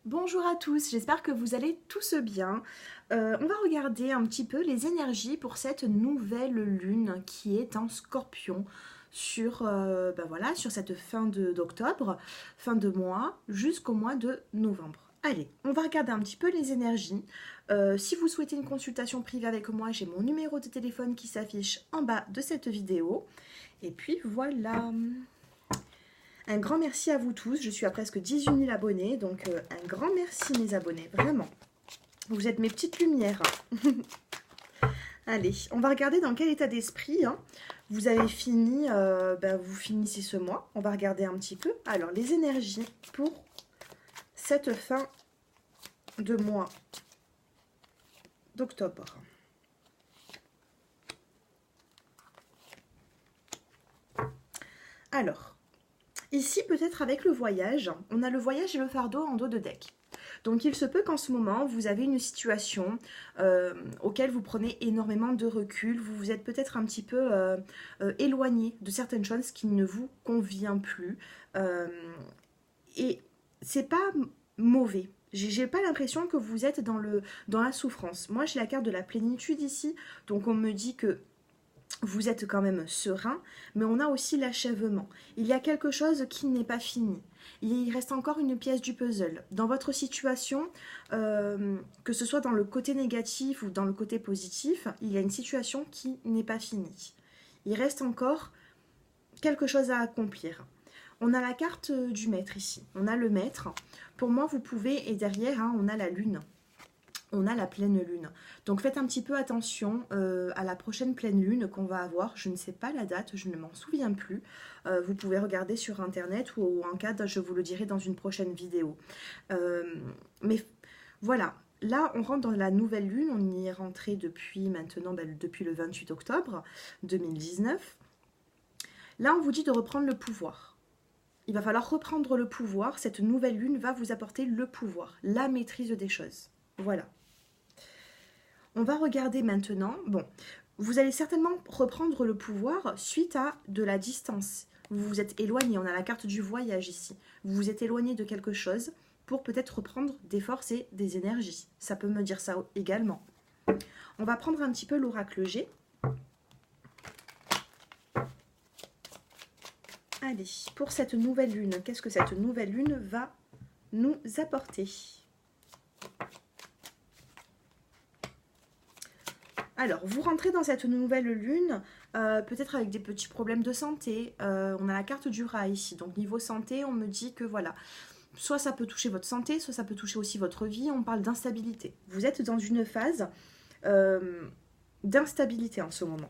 Bonjour à tous, j'espère que vous allez tous bien. On va regarder un petit peu les énergies pour cette nouvelle lune qui est en Scorpion sur, voilà, sur cette d'octobre, fin de mois, jusqu'au mois de novembre. Allez, on va regarder un petit peu les énergies. Si vous souhaitez une consultation privée avec moi, j'ai mon numéro de téléphone qui s'affiche en bas de cette vidéo. Et puis voilà. Un grand merci à vous tous. Je suis à presque 18 000 abonnés, donc un grand merci mes abonnés, vraiment. Vous êtes mes petites lumières. Allez, on va regarder dans quel état d'esprit vous avez fini, vous finissez ce mois. On va regarder un petit peu. Alors, les énergies pour cette fin de mois d'octobre. Alors, ici, peut-être avec le voyage, on a le voyage et le fardeau en dos de deck. Donc il se peut qu'en ce moment, vous avez une situation auquel vous prenez énormément de recul, vous vous êtes peut-être un petit peu éloigné de certaines choses qui ne vous conviennent plus. Et c'est pas mauvais. J'ai pas l'impression que vous êtes dans la souffrance. Moi, j'ai la carte de la plénitude ici, donc on me dit que vous êtes quand même serein, mais on a aussi l'achèvement. Il y a quelque chose qui n'est pas fini. Il reste encore une pièce du puzzle. Dans votre situation, que ce soit dans le côté négatif ou dans le côté positif, il y a une situation qui n'est pas finie. Il reste encore quelque chose à accomplir. On a la carte du maître ici. On a le maître. Pour moi, vous pouvez, et derrière, on a la lune. On a la pleine lune. Donc faites un petit peu attention à la prochaine pleine lune qu'on va avoir. Je ne sais pas la date, je ne m'en souviens plus. Vous pouvez regarder sur internet ou en cas, je vous le dirai dans une prochaine vidéo. Mais voilà, là on rentre dans la nouvelle lune. On y est rentré depuis maintenant, depuis le 28 octobre 2019. Là on vous dit de reprendre le pouvoir. Il va falloir reprendre le pouvoir. Cette nouvelle lune va vous apporter le pouvoir, la maîtrise des choses. Voilà. On va regarder maintenant, bon, vous allez certainement reprendre le pouvoir suite à de la distance. Vous vous êtes éloigné, on a la carte du voyage ici. Vous vous êtes éloigné de quelque chose pour peut-être reprendre des forces et des énergies. Ça peut me dire ça également. On va prendre un petit peu l'oracle G. Allez, pour cette nouvelle lune, qu'est-ce que cette nouvelle lune va nous apporter ? Alors, vous rentrez dans cette nouvelle lune, peut-être avec des petits problèmes de santé. On a la carte du rat ici. Donc, niveau santé, on me dit que voilà, soit ça peut toucher votre santé, soit ça peut toucher aussi votre vie. On parle d'instabilité. Vous êtes dans une phase d'instabilité en ce moment.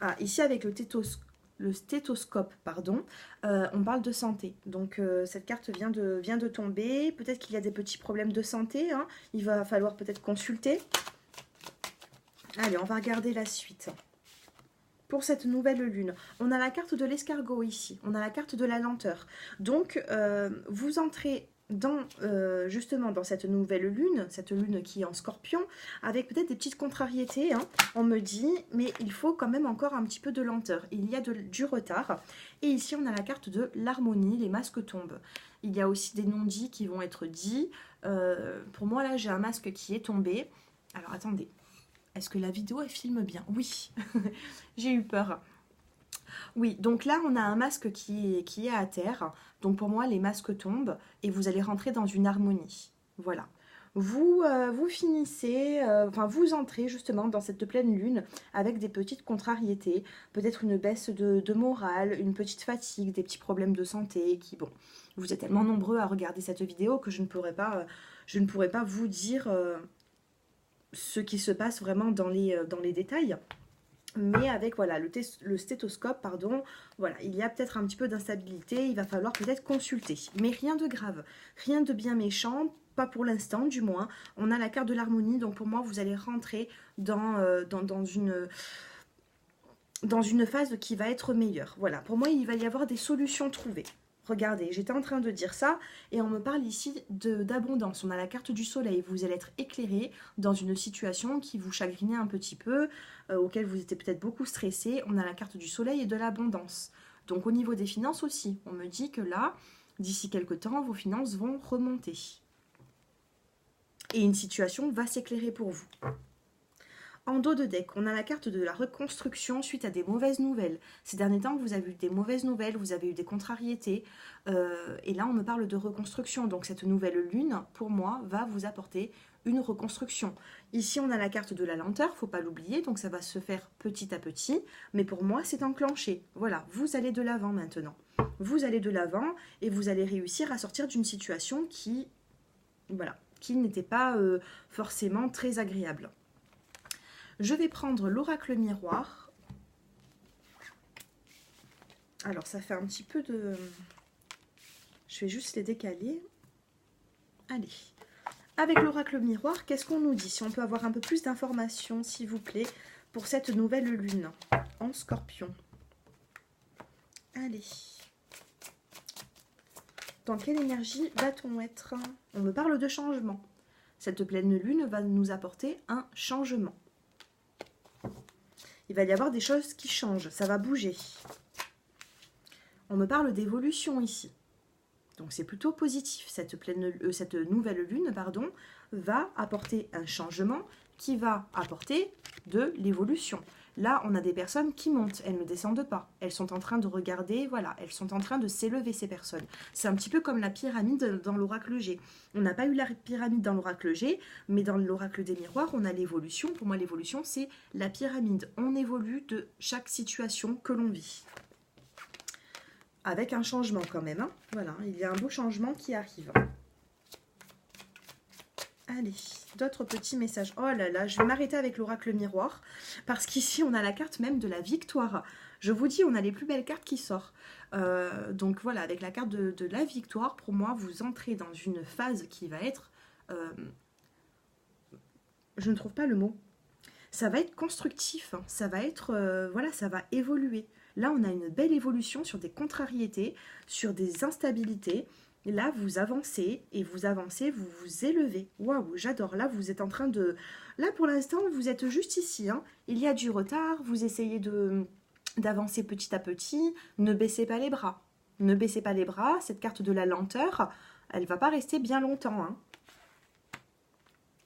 Ah, ici, avec le stéthoscope, pardon, on parle de santé. Donc, cette carte vient de tomber. Peut-être qu'il y a des petits problèmes de santé. Il va falloir peut-être consulter. Allez, on va regarder la suite. Pour cette nouvelle lune, on a la carte de l'escargot ici, on a la carte de la lenteur. Donc, vous entrez justement dans cette nouvelle lune, cette lune qui est en scorpion, avec peut-être des petites contrariétés. On me dit, mais il faut quand même encore un petit peu de lenteur. Il y a du retard. Et ici, on a la carte de l'harmonie, les masques tombent. Il y a aussi des non-dits qui vont être dits. Pour moi, là, j'ai un masque qui est tombé. Alors, attendez. Est-ce que la vidéo, elle filme bien? Oui, j'ai eu peur. Oui, donc là, on a un masque qui est à terre. Donc pour moi, les masques tombent et vous allez rentrer dans une harmonie. Voilà. Vous finissez, vous entrez justement dans cette pleine lune avec des petites contrariétés, peut-être une baisse de morale, une petite fatigue, des petits problèmes de santé qui, bon, vous êtes tellement nombreux à regarder cette vidéo que je ne pourrais pas vous dire ce qui se passe vraiment dans les détails. Mais avec voilà, le stéthoscope, pardon, voilà, il y a peut-être un petit peu d'instabilité, il va falloir peut-être consulter. Mais rien de grave, rien de bien méchant, pas pour l'instant du moins. On a la carte de l'harmonie, donc pour moi, vous allez rentrer dans une phase qui va être meilleure. Voilà, pour moi, il va y avoir des solutions trouvées. Regardez, j'étais en train de dire ça et on me parle ici d'abondance. On a la carte du soleil, vous allez être éclairé dans une situation qui vous chagrinait un petit peu, auquel vous étiez peut-être beaucoup stressé. On a la carte du soleil et de l'abondance. Donc au niveau des finances aussi, on me dit que là, d'ici quelque temps, vos finances vont remonter. Et une situation va s'éclairer pour vous. En dos de deck, on a la carte de la reconstruction suite à des mauvaises nouvelles. Ces derniers temps, vous avez eu des mauvaises nouvelles, vous avez eu des contrariétés. Et là, on me parle de reconstruction. Donc cette nouvelle lune, pour moi, va vous apporter une reconstruction. Ici, on a la carte de la lenteur, il ne faut pas l'oublier. Donc ça va se faire petit à petit. Mais pour moi, c'est enclenché. Voilà, vous allez de l'avant maintenant. Vous allez de l'avant et vous allez réussir à sortir d'une situation qui, voilà, qui n'était pas forcément très agréable. Je vais prendre l'oracle miroir. Alors, ça fait un petit peu de... Je vais juste les décaler. Allez. Avec l'oracle miroir, qu'est-ce qu'on nous dit? Si on peut avoir un peu plus d'informations, s'il vous plaît, pour cette nouvelle lune en Scorpion. Allez. Dans quelle énergie va-t-on être? On me parle de changement. Cette pleine lune va nous apporter un changement. Il va y avoir des choses qui changent, ça va bouger. On me parle d'évolution ici. Donc c'est plutôt positif. Cette nouvelle lune, pardon, va apporter un changement qui va apporter de l'évolution. Là, on a des personnes qui montent, elles ne descendent pas. Elles sont en train de regarder, voilà, elles sont en train de s'élever, ces personnes. C'est un petit peu comme la pyramide dans l'oracle G. On n'a pas eu la pyramide dans l'oracle G, mais dans l'oracle des miroirs, on a l'évolution. Pour moi, l'évolution, c'est la pyramide. On évolue de chaque situation que l'on vit. Avec un changement quand même, hein. Voilà, il y a un beau changement qui arrive. Allez, d'autres petits messages. Oh là là, je vais m'arrêter avec l'oracle miroir, parce qu'ici, on a la carte même de la victoire. Je vous dis, on a les plus belles cartes qui sortent. Donc voilà, avec la carte de la victoire, pour moi, vous entrez dans une phase qui va être... je ne trouve pas le mot. Ça va être constructif, hein. Ça va être... voilà, ça va évoluer. Là, on a une belle évolution sur des contrariétés, sur des instabilités. Et là, vous avancez, vous vous élevez. Waouh, j'adore. Là, vous êtes en train de... Là, pour l'instant, vous êtes juste ici, hein. Il y a du retard, vous essayez d'avancer petit à petit. Ne baissez pas les bras. Ne baissez pas les bras. Cette carte de la lenteur, elle ne va pas rester bien longtemps, hein.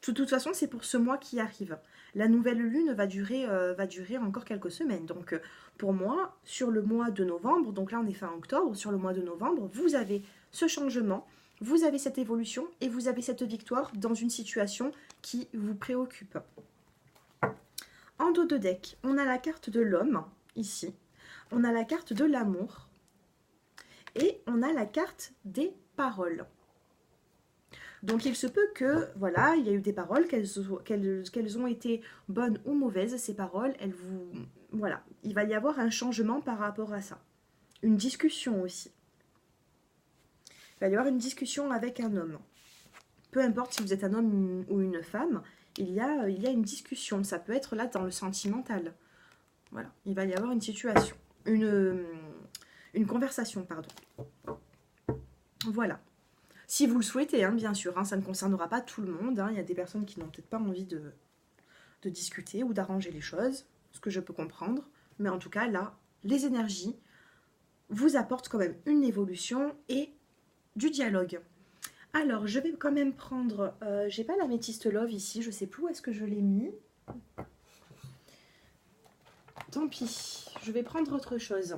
De toute façon, c'est pour ce mois qui arrive. La nouvelle lune va durer encore quelques semaines. Donc, pour moi, sur le mois de novembre, donc là, on est fin octobre, sur le mois de novembre, vous avez ce changement, vous avez cette évolution et vous avez cette victoire dans une situation qui vous préoccupe. En dos de deck, on a la carte de l'homme, ici. On a la carte de l'amour. Et on a la carte des paroles. Donc il se peut que, voilà, il y a eu des paroles, qu'elles ont été bonnes ou mauvaises, ces paroles, voilà, il va y avoir un changement par rapport à ça. Une discussion aussi. Il va y avoir une discussion avec un homme. Peu importe si vous êtes un homme ou une femme, il y a une discussion. Ça peut être là dans le sentimental. Voilà, il va y avoir une situation. Une conversation, pardon. Voilà. Si vous le souhaitez, hein, bien sûr, hein, ça ne concernera pas tout le monde. Hein, il y a des personnes qui n'ont peut-être pas envie de discuter ou d'arranger les choses, ce que je peux comprendre. Mais en tout cas, là, les énergies vous apportent quand même une évolution et du dialogue. Alors, je vais quand même prendre... j'ai pas l'améthyste love ici, je sais plus où est-ce que je l'ai mis. Tant pis, je vais prendre autre chose.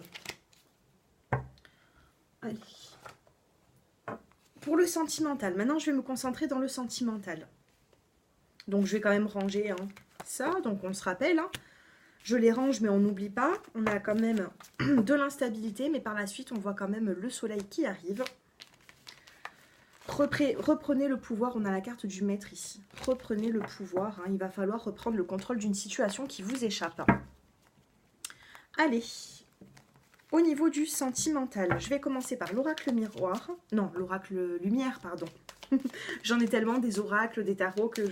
Allez. Pour le sentimental, maintenant je vais me concentrer dans le sentimental. Donc je vais quand même ranger ça, donc on se rappelle. Hein, je les range mais on n'oublie pas. On a quand même de l'instabilité, mais par la suite on voit quand même le soleil qui arrive. Reprenez le pouvoir, on a la carte du maître ici. Reprenez le pouvoir, hein, il va falloir reprendre le contrôle d'une situation qui vous échappe. Allez. Au niveau du sentimental, je vais commencer par l'oracle miroir. Non, l'oracle lumière, pardon. J'en ai tellement des oracles, des tarots que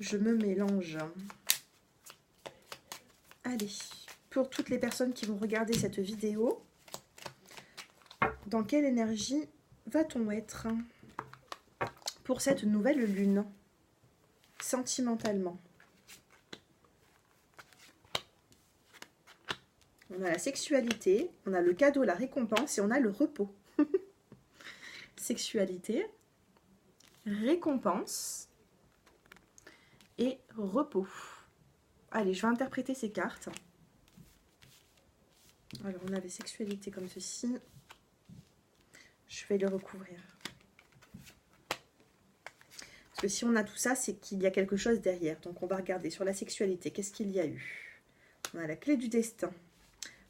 je me mélange. Allez, pour toutes les personnes qui vont regarder cette vidéo, dans quelle énergie va-t-on être pour cette nouvelle lune, sentimentalement? On a la sexualité, on a le cadeau, la récompense et on a le repos. Sexualité, récompense et repos. Allez, je vais interpréter ces cartes. Alors, on avait sexualité comme ceci. Je vais le recouvrir. Parce que si on a tout ça, c'est qu'il y a quelque chose derrière. Donc, on va regarder sur la sexualité. Qu'est-ce qu'il y a eu? On a la clé du destin.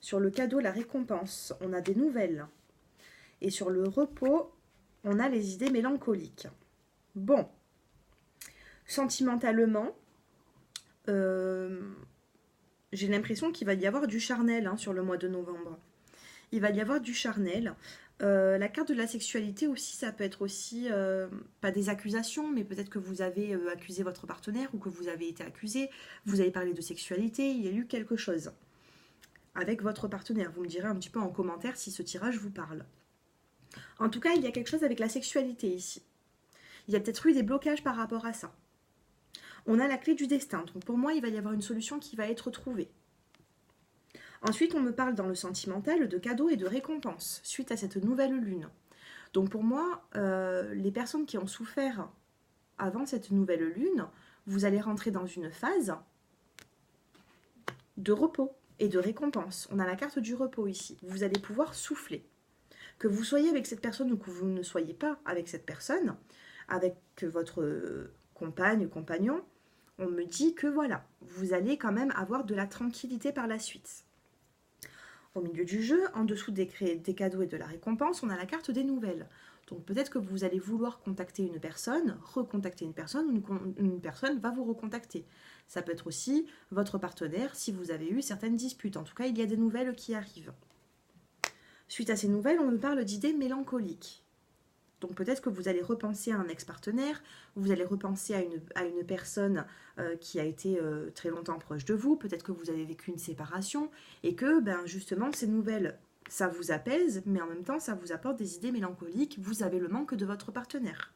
Sur le cadeau, la récompense. On a des nouvelles. Et sur le repos, on a les idées mélancoliques. Bon. Sentimentalement, j'ai l'impression qu'il va y avoir du charnel sur le mois de novembre. Il va y avoir du charnel. La carte de la sexualité aussi, ça peut être aussi, pas des accusations, mais peut-être que vous avez accusé votre partenaire ou que vous avez été accusé, vous avez parlé de sexualité, il y a eu quelque chose avec votre partenaire. Vous me direz un petit peu en commentaire si ce tirage vous parle. En tout cas, il y a quelque chose avec la sexualité ici. Il y a peut-être eu des blocages par rapport à ça. On a la clé du destin, donc pour moi, il va y avoir une solution qui va être trouvée. Ensuite, on me parle dans le sentimental de cadeaux et de récompenses suite à cette nouvelle lune. Donc pour moi, les personnes qui ont souffert avant cette nouvelle lune, vous allez rentrer dans une phase de repos et de récompense. On a la carte du repos ici. Vous allez pouvoir souffler. Que vous soyez avec cette personne ou que vous ne soyez pas avec cette personne, avec votre compagne ou compagnon, on me dit que voilà, vous allez quand même avoir de la tranquillité par la suite. Au milieu du jeu, en dessous des cadeaux et de la récompense, on a la carte des nouvelles. Donc peut-être que vous allez vouloir contacter une personne, recontacter une personne, ou une personne va vous recontacter. Ça peut être aussi votre partenaire si vous avez eu certaines disputes. En tout cas, il y a des nouvelles qui arrivent. Suite à ces nouvelles, on me parle d'idées mélancoliques. Donc peut-être que vous allez repenser à un ex-partenaire, vous allez repenser à une personne qui a été très longtemps proche de vous, peut-être que vous avez vécu une séparation, et que justement ces nouvelles, ça vous apaise, mais en même temps ça vous apporte des idées mélancoliques, vous avez le manque de votre partenaire.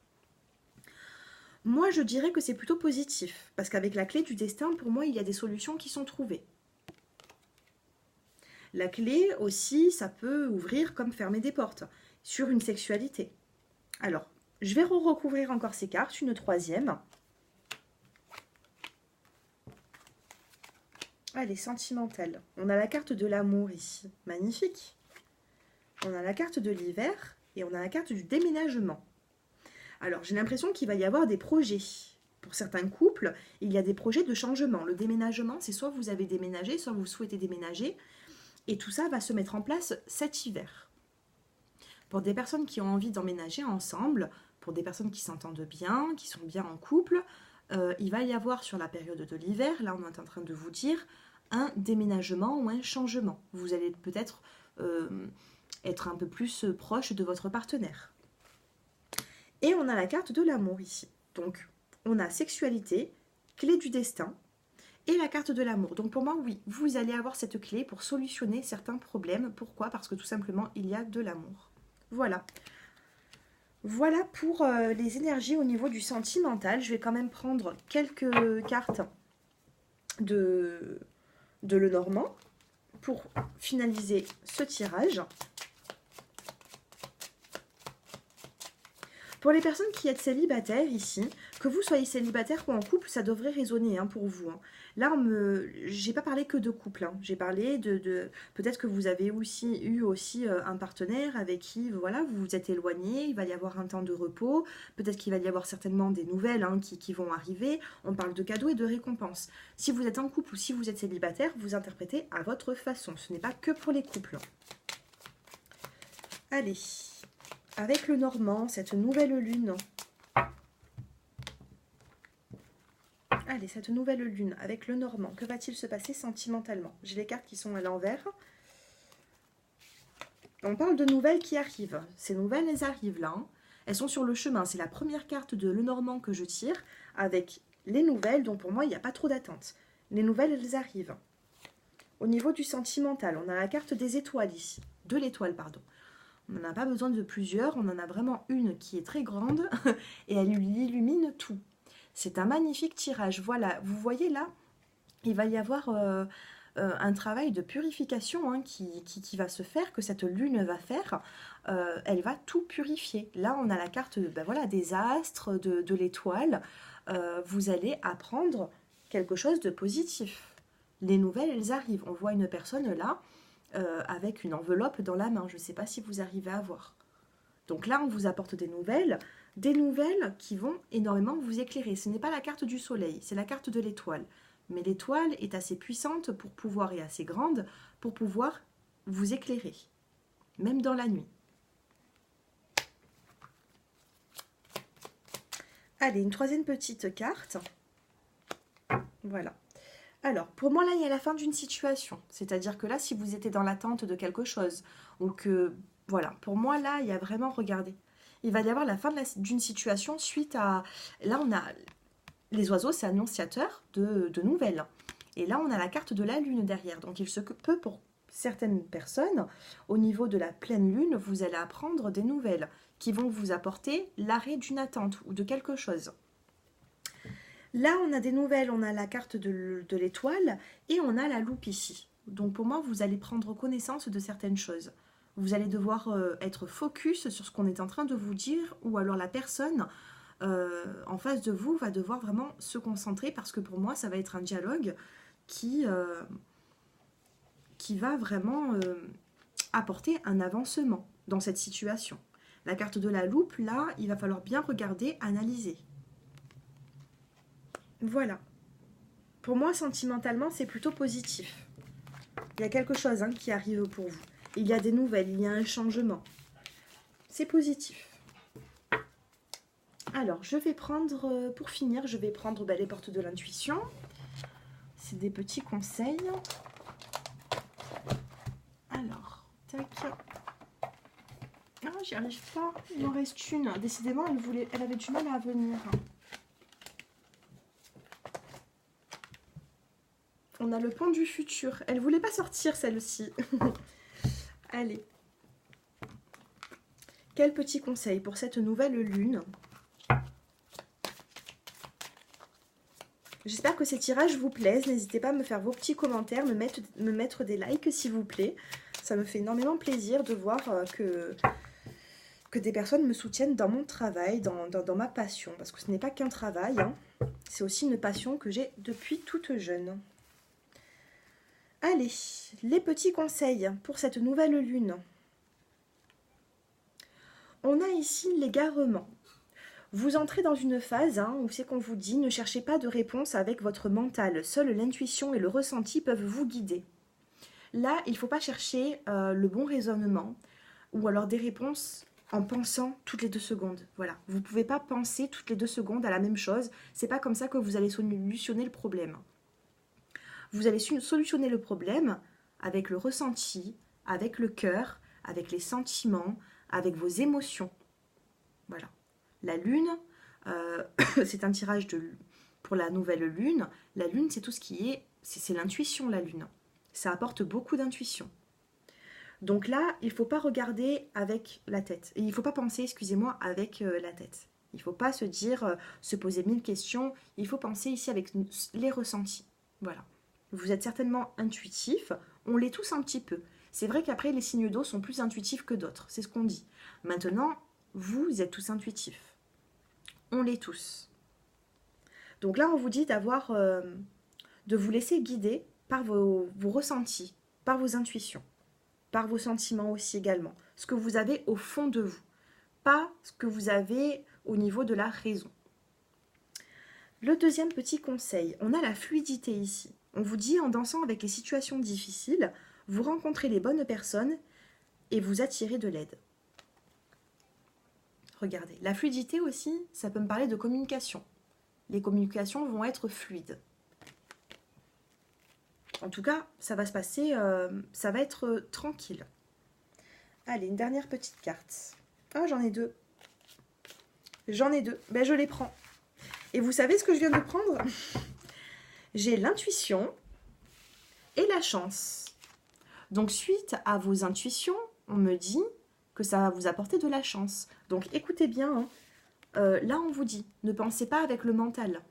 Moi je dirais que c'est plutôt positif, parce qu'avec la clé du destin, pour moi il y a des solutions qui sont trouvées. La clé aussi, ça peut ouvrir comme fermer des portes, sur une sexualité. Alors, je vais recouvrir encore ces cartes, une troisième. Allez, sentimentale. On a la carte de l'amour ici, magnifique. On a la carte de l'hiver et on a la carte du déménagement. Alors, j'ai l'impression qu'il va y avoir des projets. Pour certains couples, il y a des projets de changement. Le déménagement, c'est soit vous avez déménagé, soit vous souhaitez déménager. Et tout ça va se mettre en place cet hiver. Pour des personnes qui ont envie d'emménager ensemble, pour des personnes qui s'entendent bien, qui sont bien en couple, il va y avoir sur la période de l'hiver, là on est en train de vous dire, un déménagement ou un changement. Vous allez peut-être être un peu plus proche de votre partenaire. Et on a la carte de l'amour ici. Donc on a sexualité, clé du destin et la carte de l'amour. Donc pour moi, oui, vous allez avoir cette clé pour solutionner certains problèmes. Pourquoi? Parce que tout simplement, il y a de l'amour. Voilà. Voilà pour les énergies au niveau du sentimental. Je vais quand même prendre quelques cartes de Lenormand pour finaliser ce tirage. Pour les personnes qui êtes célibataires ici, que vous soyez célibataire ou en couple, ça devrait résonner pour vous. Là, j'ai pas parlé que de couple. J'ai parlé de peut-être que vous avez eu aussi un partenaire avec qui voilà, vous vous êtes éloigné, il va y avoir un temps de repos, peut-être qu'il va y avoir certainement des nouvelles qui vont arriver. On parle de cadeaux et de récompenses. Si vous êtes en couple ou si vous êtes célibataire, vous interprétez à votre façon. Ce n'est pas que pour les couples. Allez, avec le Normand, cette nouvelle lune. Allez, cette nouvelle lune avec le Normand, que va-t-il se passer sentimentalement? J'ai les cartes qui sont à l'envers. On parle de nouvelles qui arrivent. Ces nouvelles, elles arrivent là. Elles sont sur le chemin. C'est la première carte de Lenormand que je tire avec les nouvelles. Donc pour moi, il n'y a pas trop d'attente. Les nouvelles, elles arrivent. Au niveau du sentimental, on a la carte des étoiles ici. De l'étoile, pardon. On n'en a pas besoin de plusieurs. On en a vraiment une qui est très grande et elle illumine tout. C'est un magnifique tirage. Voilà, vous voyez là, il va y avoir un travail de purification hein, qui va se faire, que cette lune va faire. Elle va tout purifier. Là, on a la carte ben voilà, des astres, de l'étoile. Vous allez apprendre quelque chose de positif. Les nouvelles, elles arrivent. On voit une personne là, avec une enveloppe dans la main. Je ne sais pas si vous arrivez à voir. Donc là, on vous apporte des nouvelles qui vont énormément vous éclairer. Ce n'est pas la carte du soleil, c'est la carte de l'étoile. Mais l'étoile est assez puissante pour pouvoir, et assez grande, pour pouvoir vous éclairer, même dans la nuit. Allez, une troisième petite carte. Voilà. Alors, pour moi, là, il y a la fin d'une situation. C'est-à-dire que là, si vous étiez dans l'attente de quelque chose, ou que, voilà, pour moi, là, il y a vraiment, regardez, il va y avoir la fin d'une situation suite à... Là, on a... Les oiseaux, c'est annonciateur de nouvelles. Et là, on a la carte de la lune derrière. Donc, il se peut, pour certaines personnes, au niveau de la pleine lune, vous allez apprendre des nouvelles qui vont vous apporter l'arrêt d'une attente ou de quelque chose. Là, on a des nouvelles, on a la carte de l'étoile et on a la loupe ici. Donc pour moi, vous allez prendre connaissance de certaines choses. Vous allez devoir être focus sur ce qu'on est en train de vous dire ou alors la personne en face de vous va devoir vraiment se concentrer parce que pour moi, ça va être un dialogue qui va vraiment apporter un avancement dans cette situation. La carte de la loupe, là, il va falloir bien regarder, analyser. Voilà. Pour moi, sentimentalement, c'est plutôt positif. Il y a quelque chose hein, qui arrive pour vous. Il y a des nouvelles, il y a un changement. C'est positif. Alors, je vais prendre, pour finir, je vais prendre les portes de l'intuition. C'est des petits conseils. Alors, tac. Ah, j'y arrive pas. Il m'en reste une. Décidément, elle avait du mal à venir. On a le pont du futur. Elle voulait pas sortir, celle-ci. Allez. Quel petit conseil pour cette nouvelle lune? J'espère que ces tirages vous plaisent. N'hésitez pas à me faire vos petits commentaires, me mettre des likes s'il vous plaît. Ça me fait énormément plaisir de voir que des personnes me soutiennent dans mon travail, dans ma passion. Parce que ce n'est pas qu'un travail, hein. C'est aussi une passion que j'ai depuis toute jeune. Allez, les petits conseils pour cette nouvelle lune. On a ici l'égarement. Vous entrez dans une phase où c'est qu'on vous dit ne cherchez pas de réponse avec votre mental. Seule l'intuition et le ressenti peuvent vous guider. Là, il ne faut pas chercher le bon raisonnement ou alors des réponses en pensant toutes les 2 secondes. Voilà, vous ne pouvez pas penser toutes les 2 secondes à la même chose. C'est pas comme ça que vous allez solutionner le problème. Vous allez solutionner le problème avec le ressenti, avec le cœur, avec les sentiments, avec vos émotions. Voilà. La lune, c'est un tirage pour la nouvelle lune. La lune, c'est tout ce qui est... C'est l'intuition, la lune. Ça apporte beaucoup d'intuition. Donc là, il ne faut pas regarder avec la tête. Et il ne faut pas penser, excusez-moi, avec la tête. Il ne faut pas se poser 1000 questions. Il faut penser ici avec les ressentis. Voilà. Vous êtes certainement intuitif, on l'est tous un petit peu. C'est vrai qu'après, les signes d'eau sont plus intuitifs que d'autres, c'est ce qu'on dit. Maintenant, vous êtes tous intuitifs. On l'est tous. Donc là, on vous dit de vous laisser guider par vos ressentis, par vos intuitions, par vos sentiments aussi également. Ce que vous avez au fond de vous, pas ce que vous avez au niveau de la raison. Le deuxième petit conseil, on a la fluidité ici. On vous dit en dansant avec les situations difficiles, vous rencontrez les bonnes personnes et vous attirez de l'aide. Regardez, la fluidité aussi, ça peut me parler de communication. Les communications vont être fluides. En tout cas, ça va se passer, ça va être tranquille. Allez, une dernière petite carte. Ah, j'en ai 2. J'en ai 2. Ben, je les prends. Et vous savez ce que je viens de prendre? J'ai l'intuition et la chance. Donc, suite à vos intuitions, on me dit que ça va vous apporter de la chance. Donc, écoutez bien. Là, on vous dit, ne pensez pas avec le mental.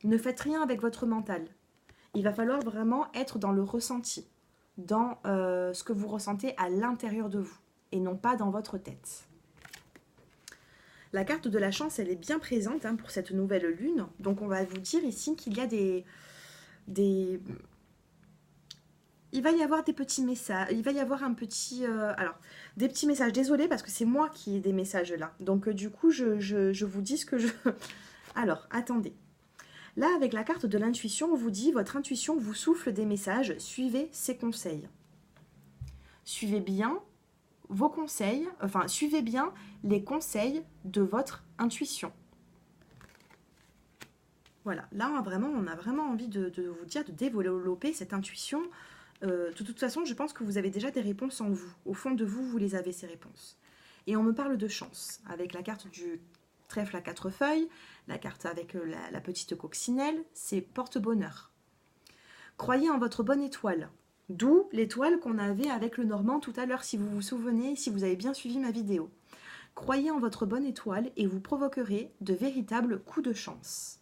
Ne faites rien avec votre mental. Il va falloir vraiment être dans le ressenti, dans ce que vous ressentez à l'intérieur de vous et non pas dans votre tête. La carte de la chance, elle est bien présente hein, pour cette nouvelle lune. Donc on va vous dire ici qu'il y a des... Il va y avoir des petits messages, il va y avoir un petit... alors, des petits messages, désolée parce que c'est moi qui ai des messages là. Donc du coup, je vous dis ce que je... Alors, attendez. Là, avec la carte de l'intuition, on vous dit, votre intuition vous souffle des messages, suivez ses conseils. Suivez bien vos conseils, enfin, suivez bien les conseils de votre intuition. Voilà, là, vraiment, on a vraiment envie de vous dire de développer cette intuition. De toute façon, je pense que vous avez déjà des réponses en vous. Au fond de vous, vous les avez, ces réponses. Et on me parle de chance, avec la carte du trèfle à 4 feuilles, la carte avec la petite coccinelle, c'est porte-bonheur. Croyez en votre bonne étoile. D'où l'étoile qu'on avait avec le Normand tout à l'heure, si vous vous souvenez, si vous avez bien suivi ma vidéo. Croyez en votre bonne étoile et vous provoquerez de véritables coups de chance.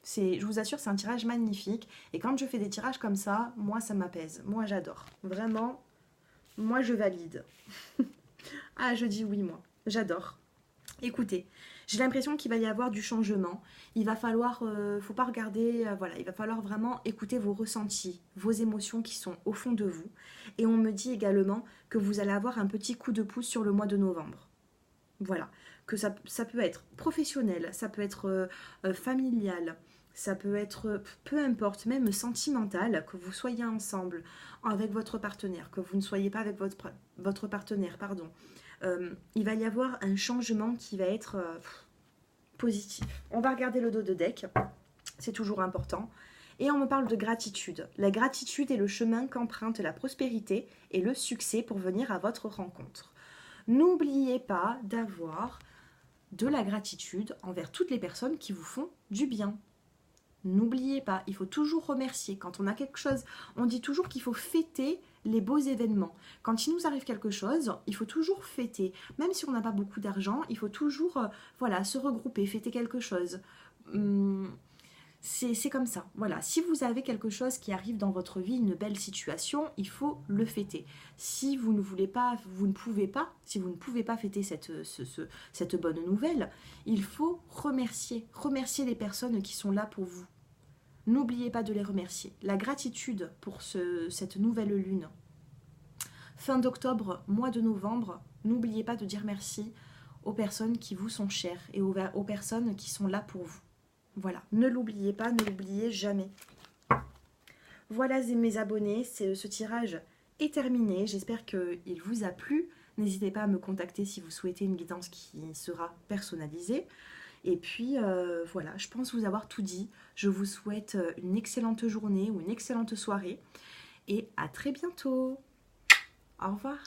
Je vous assure, c'est un tirage magnifique. Et quand je fais des tirages comme ça, moi, ça m'apaise. Moi, j'adore. Vraiment, moi, je valide. Ah, je dis oui, moi. J'adore. Écoutez, j'ai l'impression qu'il va y avoir du changement. Il va falloir, faut pas regarder, voilà, il va falloir vraiment écouter vos ressentis, vos émotions qui sont au fond de vous. Et on me dit également que vous allez avoir un petit coup de pouce sur le mois de novembre. Voilà, que ça peut être professionnel, ça peut être familial, ça peut être, peu importe, même sentimental, que vous soyez ensemble avec votre partenaire, que vous ne soyez pas avec votre partenaire, pardon. Il va y avoir un changement qui va être positif. On va regarder le dos de deck, c'est toujours important. Et on me parle de gratitude. La gratitude est le chemin qu'emprunte la prospérité et le succès pour venir à votre rencontre. N'oubliez pas d'avoir de la gratitude envers toutes les personnes qui vous font du bien. N'oubliez pas, il faut toujours remercier. Quand on a quelque chose, on dit toujours qu'il faut fêter les beaux événements. Quand il nous arrive quelque chose, il faut toujours fêter. Même si on n'a pas beaucoup d'argent, il faut toujours voilà, se regrouper, fêter quelque chose. C'est comme ça. Voilà. Si vous avez quelque chose qui arrive dans votre vie, une belle situation, il faut le fêter. Si vous ne voulez pas, vous ne pouvez pas, si vous ne pouvez pas fêter cette bonne nouvelle, il faut remercier. Remercier les personnes qui sont là pour vous. N'oubliez pas de les remercier. La gratitude pour cette nouvelle lune. Fin d'octobre, mois de novembre, n'oubliez pas de dire merci aux personnes qui vous sont chères et aux personnes qui sont là pour vous. Voilà, ne l'oubliez pas, ne l'oubliez jamais. Voilà mes abonnés, ce tirage est terminé. J'espère qu'il vous a plu. N'hésitez pas à me contacter si vous souhaitez une guidance qui sera personnalisée. Et puis voilà, je pense vous avoir tout dit. Je vous souhaite une excellente journée ou une excellente soirée. Et à très bientôt. Au revoir.